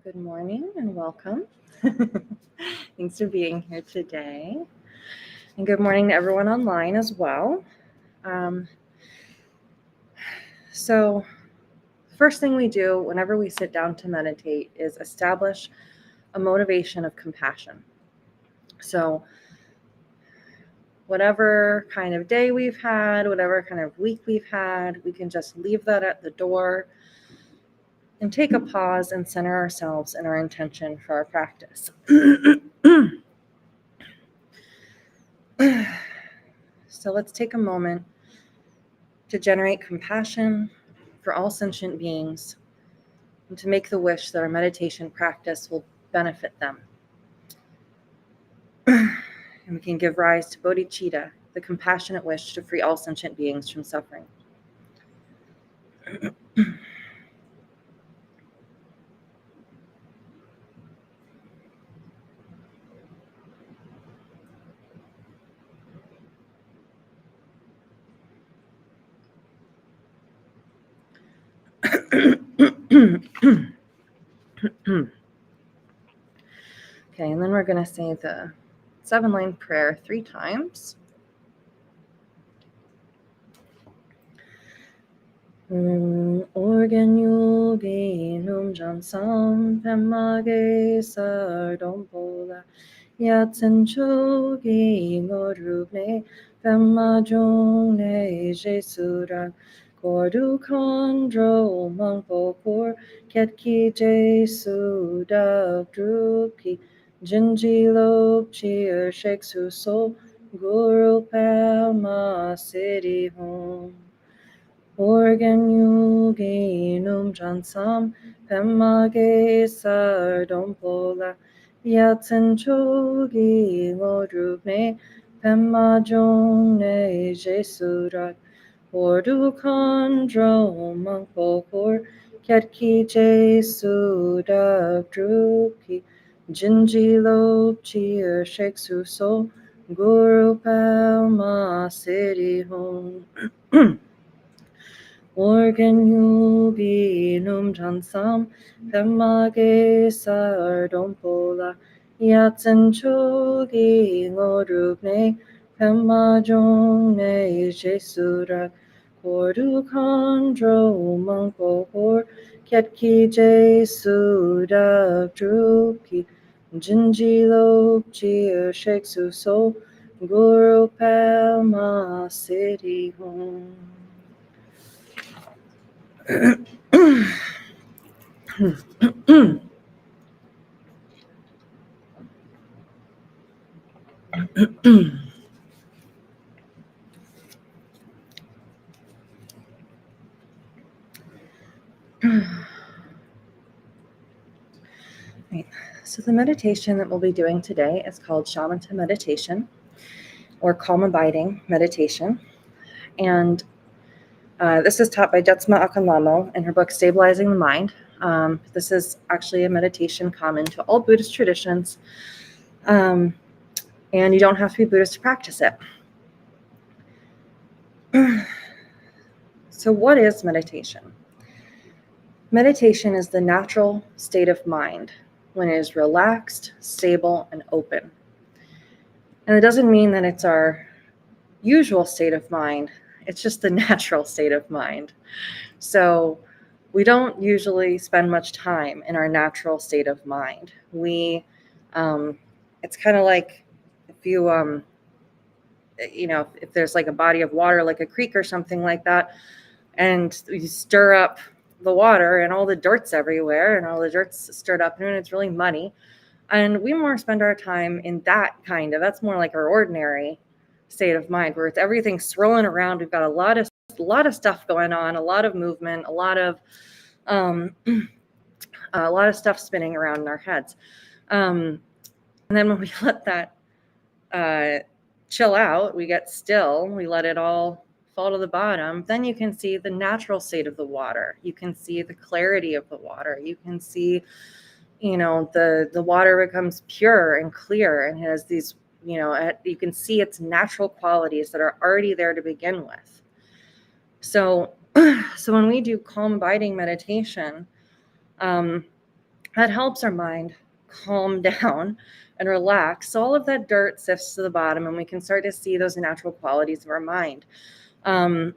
Good morning and welcome. Thanks for being here today. And good morning to everyone online as well. So, first thing we do whenever we sit down to meditate is establish a motivation of compassion. So, whatever kind of day we've had, whatever kind of week we've had, we can just leave that at the door and take a pause and center ourselves in our intention for our practice. So let's take a moment to generate compassion for all sentient beings and to make the wish that our meditation practice will benefit them. And we can give rise to bodhicitta, the compassionate wish to free all sentient beings from suffering. Okay, and then we're going to say the 7-line prayer 3 times. Organ yogi num jansam pemage sardompola yatsen chogi ngorubne pemajone jesurak kordu kondro mangpokor ketki jesu druki jinjilo cheer sheksu so guru pama city home. Organ yogi num jansam pemage sardompola yatsen chogi lodrubne pemajone jesurak ordu kondro mangpokor ketki jesu druki jinjilo cheer sheksu so guru palma city home. Organ yogi num jansam pemage sardompola yatsen chogi lodrubne pemajone jesurak kordu kondro mangpokor ketki jesu druki jinjilo cheer sheksu so guru palma city home. Right. So the meditation that we'll be doing today is called Shamatha meditation, or calm abiding meditation. And this is taught by Jetsma Akanlamo in her book, Stabilizing the Mind. This is actually a meditation common to all Buddhist traditions, and you don't have to be Buddhist to practice it. So what is meditation? Meditation is the natural state of mind when it is relaxed, stable, and open. And it doesn't mean that it's our usual state of mind. It's just the natural state of mind. So we don't usually spend much time in our natural state of mind. It's kind of like if you, if there's like a body of water, like a creek or something like that, and you stir up the water and all the dirt's everywhere and all the dirt's stirred up and it's really muddy. And we more spend our time in that's more like our ordinary state of mind where it's everything swirling around. We've got a lot of stuff going on, a lot of movement, a lot of stuff spinning around in our heads. And then when we let that chill out, we get still, we let it all fall to the bottom, then you can see the natural state of the water. You can see the clarity of the water. You can see, the water becomes pure and clear and has these, you can see its natural qualities that are already there to begin with. So when we do calm abiding meditation, That helps our mind calm down and relax. So all of that dirt sifts to the bottom, and we can start to see those natural qualities of our mind. And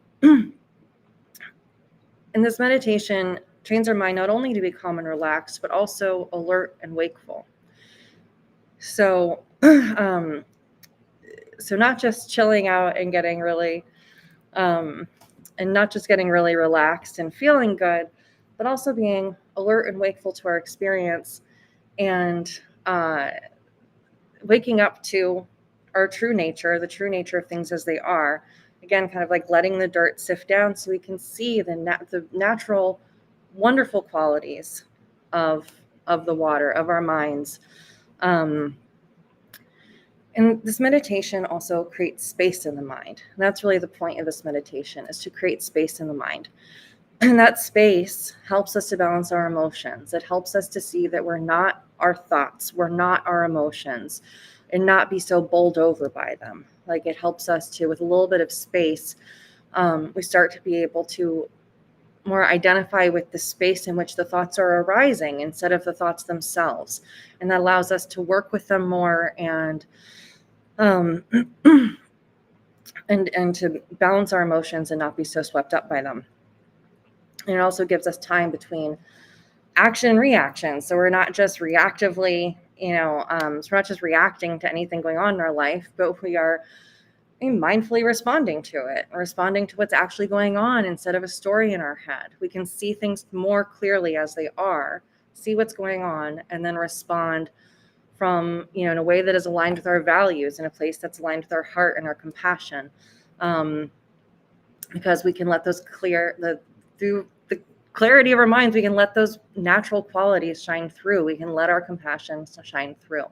this meditation trains our mind not only to be calm and relaxed, but also alert and wakeful. So, so not just chilling out and getting really, and not just getting really relaxed and feeling good, but also being alert and wakeful to our experience, and waking up to our true nature, the true nature of things as they are. Again, kind of like letting the dirt sift down so we can see the natural, wonderful qualities of the water, of our minds. And this meditation also creates space in the mind. And that's really the point of this meditation, is to create space in the mind. And that space helps us to balance our emotions. It helps us to see that we're not our thoughts, we're not our emotions, and not be so bowled over by them. Like, it helps us to, with a little bit of space, we start to be able to more identify with the space in which the thoughts are arising instead of the thoughts themselves. And that allows us to work with them more, and and to balance our emotions and not be so swept up by them. And it also gives us time between action and reaction. So we're not just reactively, so we're not just reacting to anything going on in our life, but we are mindfully responding to it, responding to what's actually going on instead of a story in our head. We can see things more clearly as they are, see what's going on, and then respond from, in a way that is aligned with our values, in a place that's aligned with our heart and our compassion. Because we can let those through the clarity of our minds, we can let those natural qualities shine through. We can let our compassion shine through.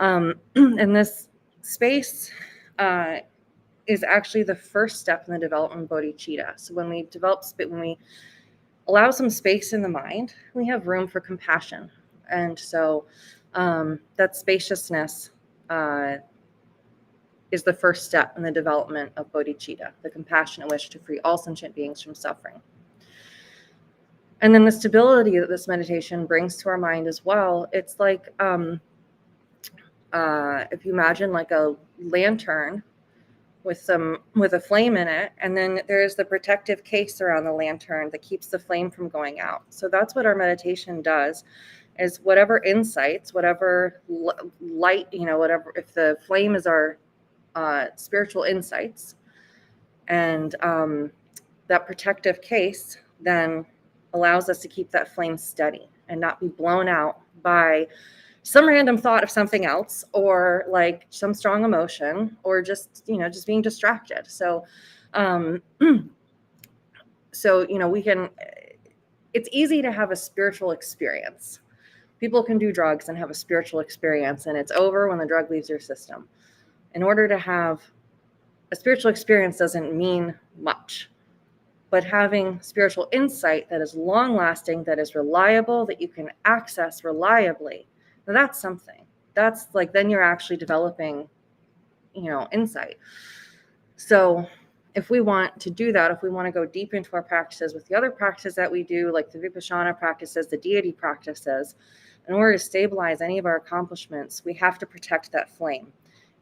And this space is actually the first step in the development of bodhicitta. So when we allow some space in the mind, we have room for compassion. And so that spaciousness is the first step in the development of bodhicitta, the compassionate wish to free all sentient beings from suffering. And then the stability that this meditation brings to our mind as well, it's like, if you imagine like a lantern with a flame in it, and then there's the protective case around the lantern that keeps the flame from going out. So that's what our meditation does, is whatever insights, whatever light, whatever, if the flame is our spiritual insights, and that protective case then allows us to keep that flame steady and not be blown out by some random thought of something else, or like some strong emotion, or just being distracted. So we can, it's easy to have a spiritual experience. People can do drugs and have a spiritual experience, and it's over when the drug leaves your system. In order to have a spiritual experience doesn't mean much, but having spiritual insight that is long lasting, that is reliable, that you can access reliably, now that's something. That's like, then you're actually developing, insight. So if we want to do that, if we want to go deep into our practices with the other practices that we do, like the Vipassana practices, the deity practices, in order to stabilize any of our accomplishments, we have to protect that flame,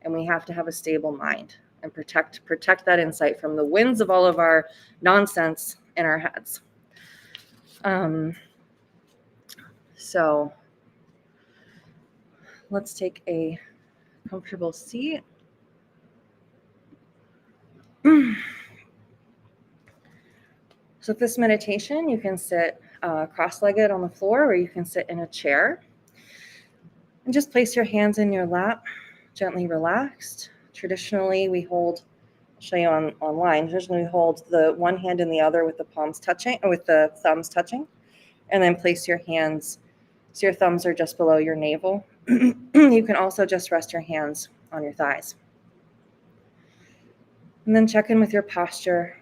and we have to have a stable mind and protect that insight from the winds of all of our nonsense in our heads. So let's take a comfortable seat. So this meditation, you can sit cross-legged on the floor, or you can sit in a chair. And just place your hands in your lap, gently relaxed. Traditionally, we hold, I'll show you online, traditionally we hold the one hand in the other with the palms touching, or with the thumbs touching, and then place your hands so your thumbs are just below your navel. You can also just rest your hands on your thighs. And then check in with your posture.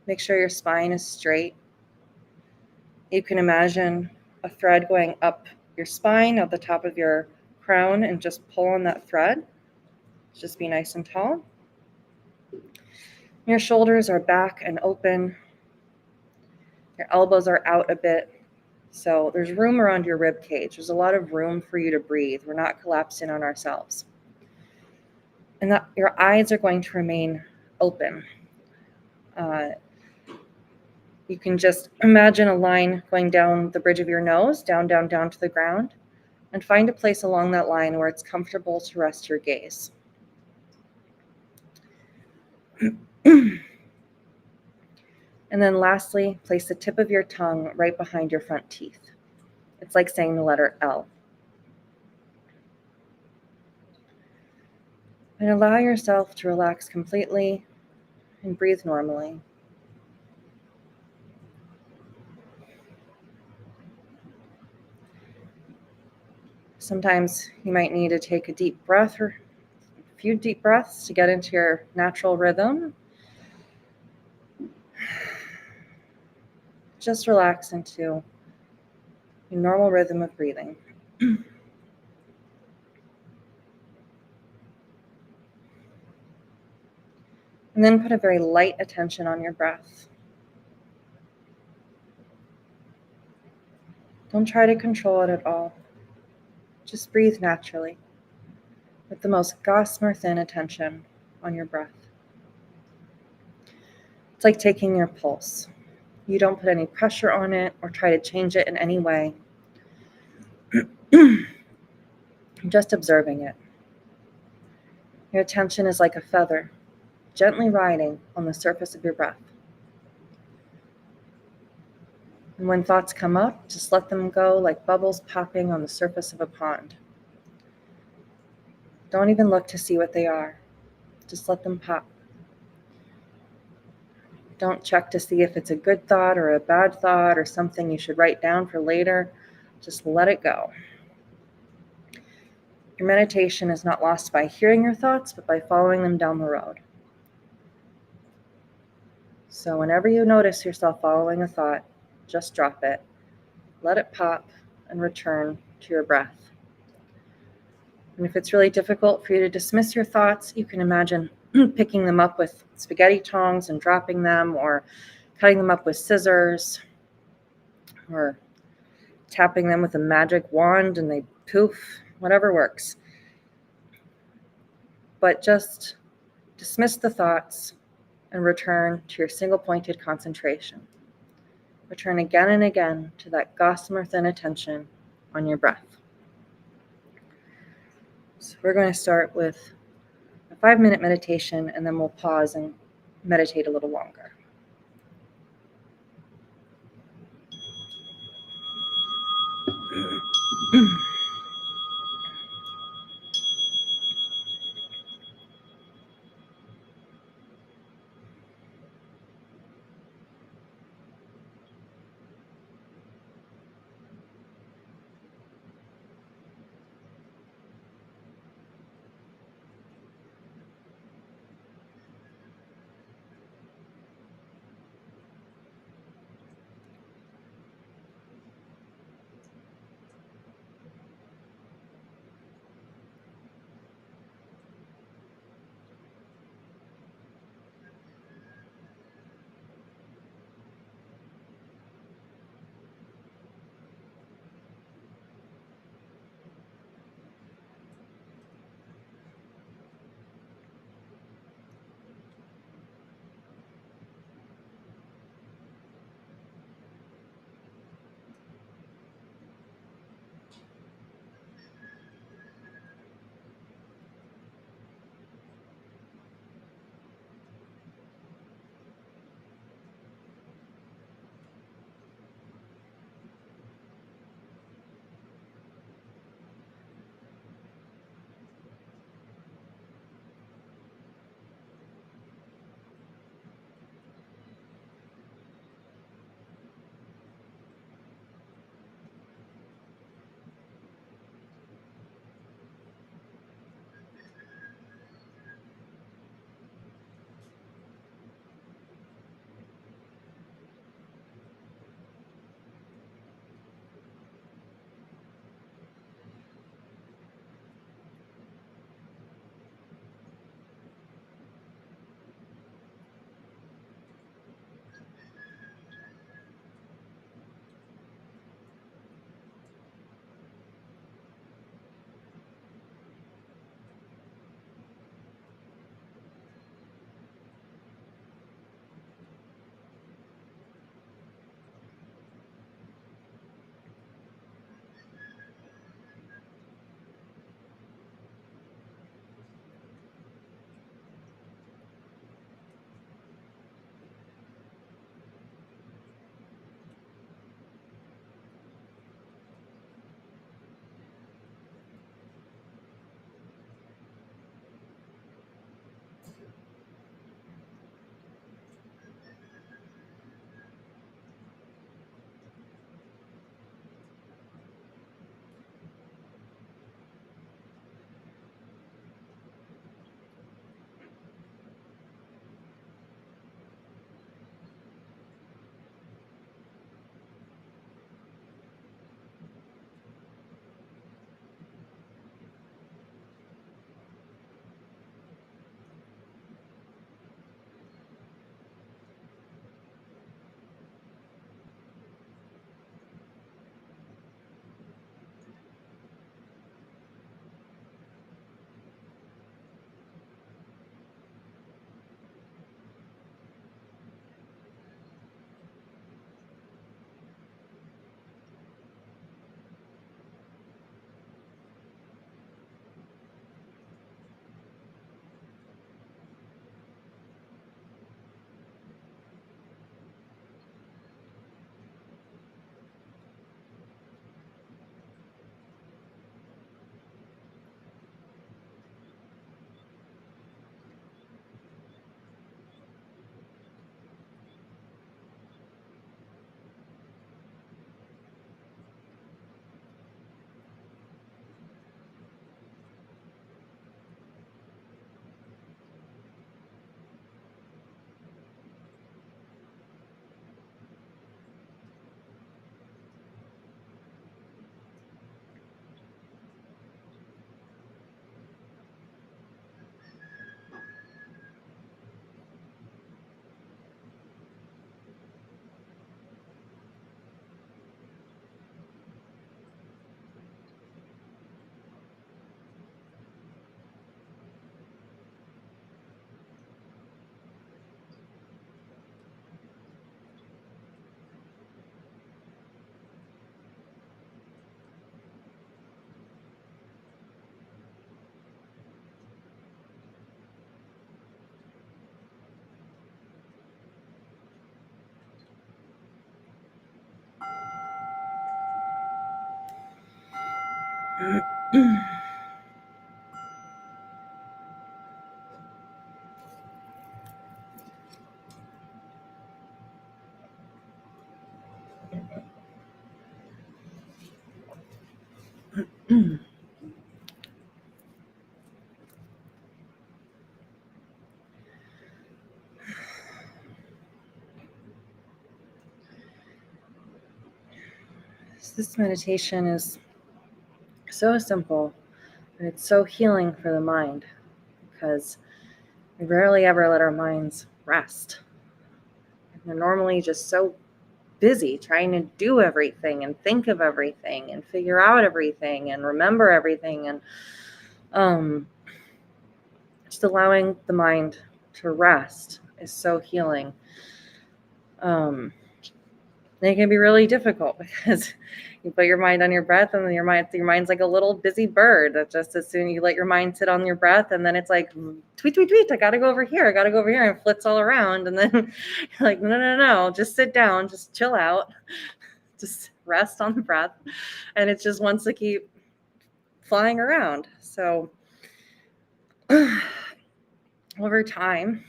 Make sure your spine is straight. You can imagine a thread going up your spine at the top of your crown, and just pull on that thread. Just be nice and tall. Your shoulders are back and open. Your elbows are out a bit. So there's room around your rib cage. There's a lot of room for you to breathe. We're not collapsing on ourselves. And that your eyes are going to remain open. You can just imagine a line going down the bridge of your nose, down, down, down to the ground, and find a place along that line where it's comfortable to rest your gaze. And then lastly, place the tip of your tongue right behind your front teeth. It's like saying the letter L. And allow yourself to relax completely and breathe normally. Sometimes you might need to take a deep breath or a few deep breaths to get into your natural rhythm. Just relax into your normal rhythm of breathing. And then put a very light attention on your breath. Don't try to control it at all. Just breathe naturally with the most gossamer thin attention on your breath. It's like taking your pulse. You don't put any pressure on it or try to change it in any way. Just observing it. Your attention is like a feather, gently riding on the surface of your breath. And when thoughts come up, just let them go like bubbles popping on the surface of a pond. Don't even look to see what they are. Just let them pop. Don't check to see if it's a good thought or a bad thought or something you should write down for later. Just let it go. Your meditation is not lost by hearing your thoughts, but by following them down the road. So whenever you notice yourself following a thought, just drop it, let it pop, and return to your breath. And if it's really difficult for you to dismiss your thoughts, you can imagine picking them up with spaghetti tongs and dropping them, or cutting them up with scissors, or tapping them with a magic wand and they poof, whatever works. But just dismiss the thoughts and return to your single-pointed concentration. Return again and again to that gossamer thin attention on your breath. So we're going to start with a 5-minute meditation, and then we'll pause and meditate a little longer. This meditation is so simple, and it's so healing for the mind because we rarely ever let our minds rest. We're normally just so busy trying to do everything and think of everything and figure out everything and remember everything, and just allowing the mind to rest is so healing. It can be really difficult because you put your mind on your breath, and your mind's like a little busy bird that just, as soon you let your mind sit on your breath, and then it's like tweet tweet tweet, I gotta go over here, and flits all around, and then you're like, no, just sit down, just chill out, just rest on the breath, and it just wants to keep flying around. So over time,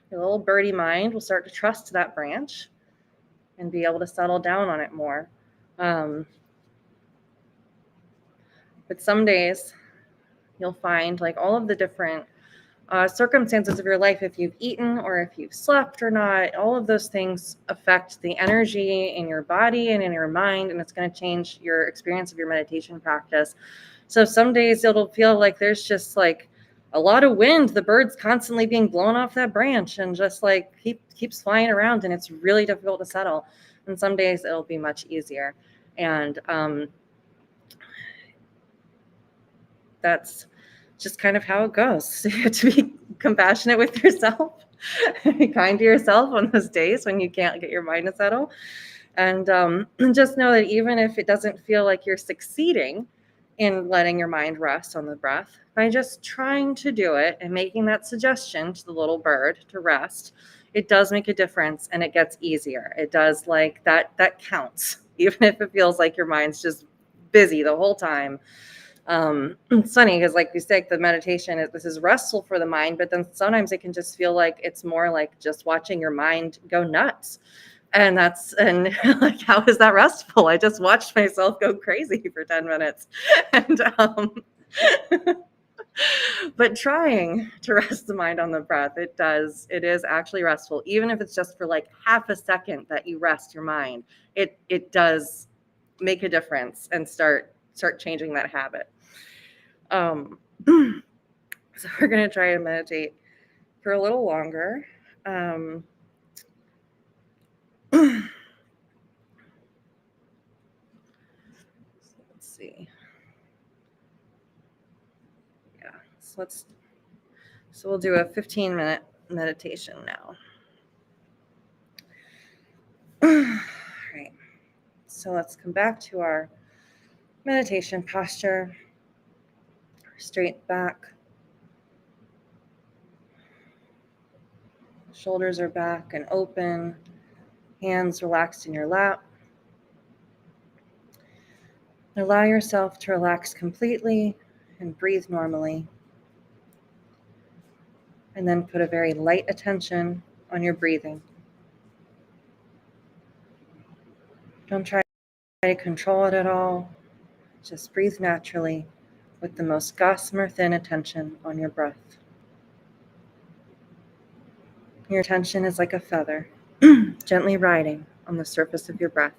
your little birdie mind will start to trust that branch and be able to settle down on it more. But some days you'll find, like, all of the different circumstances of your life, if you've eaten or if you've slept or not, all of those things affect the energy in your body and in your mind, and it's going to change your experience of your meditation practice. So some days it'll feel like there's just like a lot of wind, the bird's constantly being blown off that branch and just like keeps flying around, and it's really difficult to settle. And some days it'll be much easier. And that's just kind of how it goes. So you have to be compassionate with yourself, be kind to yourself on those days when you can't get your mind to settle. And just know that even if it doesn't feel like you're succeeding in letting your mind rest on the breath, by just trying to do it and making that suggestion to the little bird to rest, it does make a difference, and it gets easier. It does, like, that counts, even if it feels like your mind's just busy the whole time. It's funny because, like we said, the meditation this is restful for the mind, but then sometimes it can just feel like it's more like just watching your mind go nuts. And like, how is that restful? I just watched myself go crazy for 10 minutes. And but trying to rest the mind on the breath, it is actually restful. Even if it's just for like half a second that you rest your mind, it does make a difference and start changing that habit. So we're going to try to meditate for a little longer. Let's see. Yeah, so we'll do a 15-minute meditation now. All right. So let's come back to our meditation posture. Straight back. Shoulders are back and open. Hands relaxed in your lap. Allow yourself to relax completely and breathe normally. And then put a very light attention on your breathing. Don't try to control it at all. Just breathe naturally with the most gossamer thin attention on your breath. Your attention is like a feather, gently riding on the surface of your breath.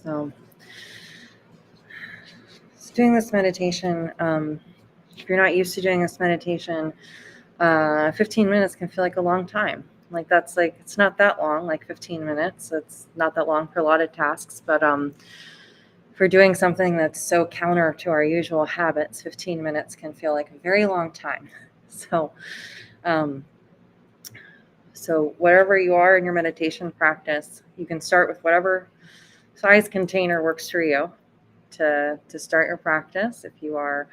So doing this meditation, if you're not used to doing this meditation, 15 minutes can feel like a long time. Like that's like, it's not that long, like 15 minutes. It's not that long for a lot of tasks, but for doing something that's so counter to our usual habits, 15 minutes can feel like a very long time. So, so wherever you are in your meditation practice, you can start with whatever size container works for you to start your practice. If you are,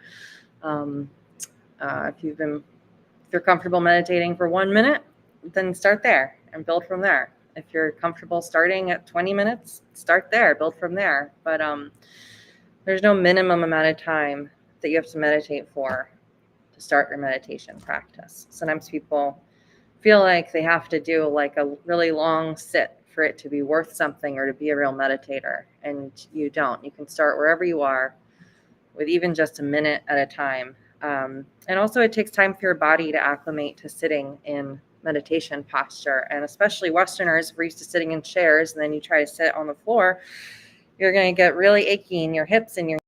if you're comfortable meditating for 1 minute, then start there and build from there. If you're comfortable starting at 20 minutes, start there, build from there. But there's no minimum amount of time that you have to meditate for to start your meditation practice. Sometimes people feel like they have to do like a really long sit for it to be worth something or to be a real meditator, and you don't. You can start wherever you are with even just a minute at a time. And also it takes time for your body to acclimate to sitting in meditation posture. And especially Westerners, if we're used to sitting in chairs and then you try to sit on the floor, you're going to get really achy in your hips and your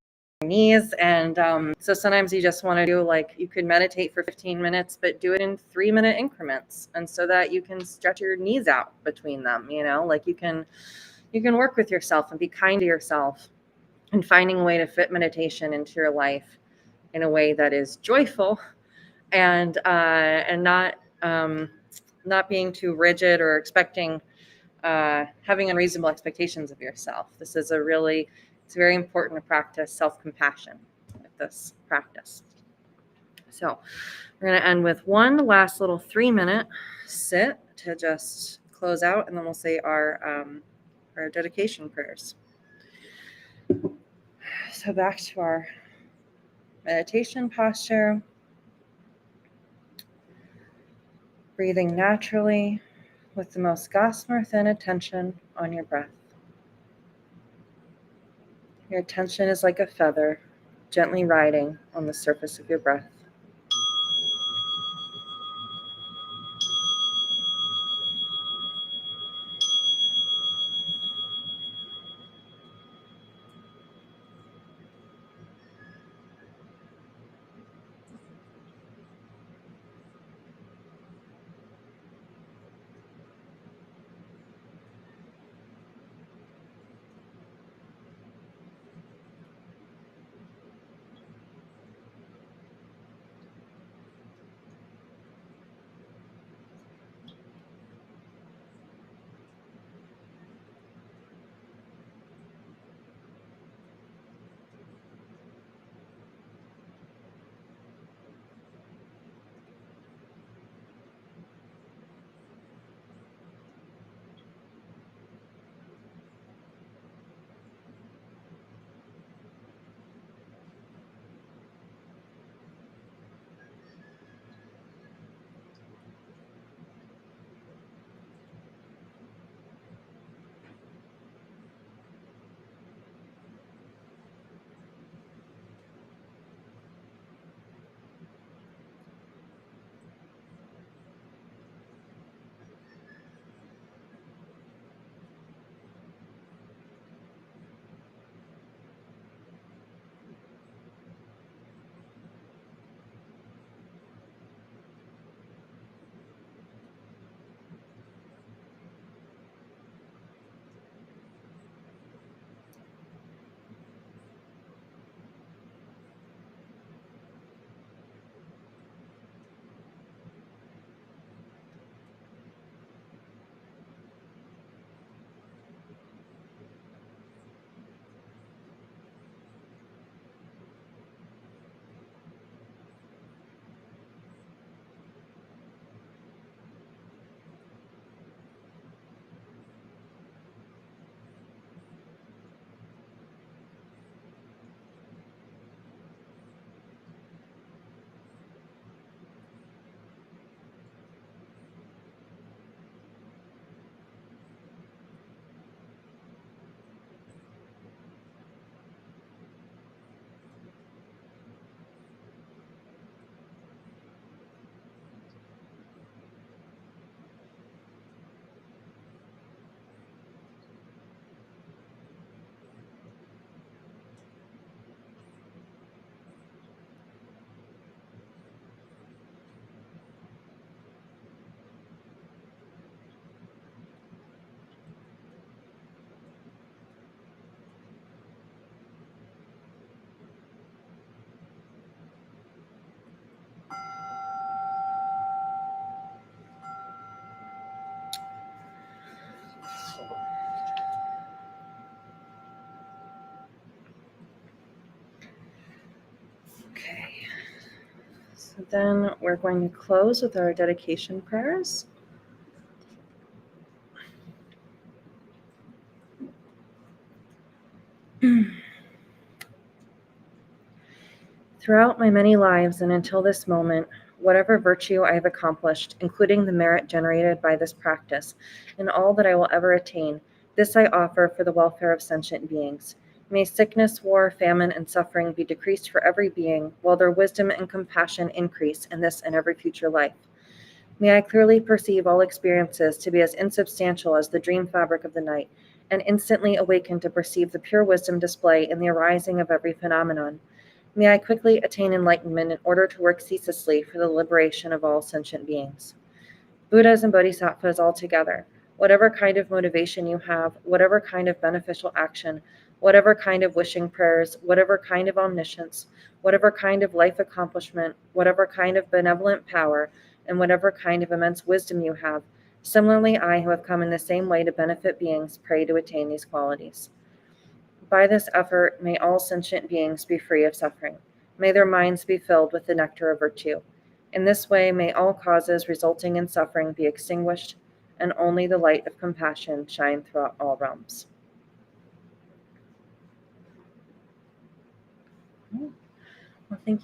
knees. And so sometimes you just want to do, like, you could meditate for 15 minutes, but do it in 3-minute increments. And so that you can stretch your knees out between them, like you can work with yourself and be kind to yourself, and finding a way to fit meditation into your life in a way that is joyful and not being too rigid or expecting, having unreasonable expectations of yourself. This is it's very important to practice self-compassion with this practice. So we're going to end with one last little 3-minute sit to just close out, and then we'll say our dedication prayers. So back to our meditation posture, breathing naturally with the most gossamer thin attention on your breath. Your attention is like a feather gently riding on the surface of your breath. So then we're going to close with our dedication prayers. Throughout my many lives and until this moment, whatever virtue I have accomplished, including the merit generated by this practice, and all that I will ever attain, this I offer for the welfare of sentient beings. May sickness, war, famine, and suffering be decreased for every being, while their wisdom and compassion increase in this and every future life. May I clearly perceive all experiences to be as insubstantial as the dream fabric of the night, and instantly awaken to perceive the pure wisdom display in the arising of every phenomenon. May I quickly attain enlightenment in order to work ceaselessly for the liberation of all sentient beings. Buddhas and Bodhisattvas all together, whatever kind of motivation you have, whatever kind of beneficial action, whatever kind of wishing prayers, whatever kind of omniscience, whatever kind of life accomplishment, whatever kind of benevolent power, and whatever kind of immense wisdom you have, similarly I, who have come in the same way to benefit beings, pray to attain these qualities. By this effort, may all sentient beings be free of suffering. May their minds be filled with the nectar of virtue. In this way, may all causes resulting in suffering be extinguished, and only the light of compassion shine throughout all realms. Well, thank you.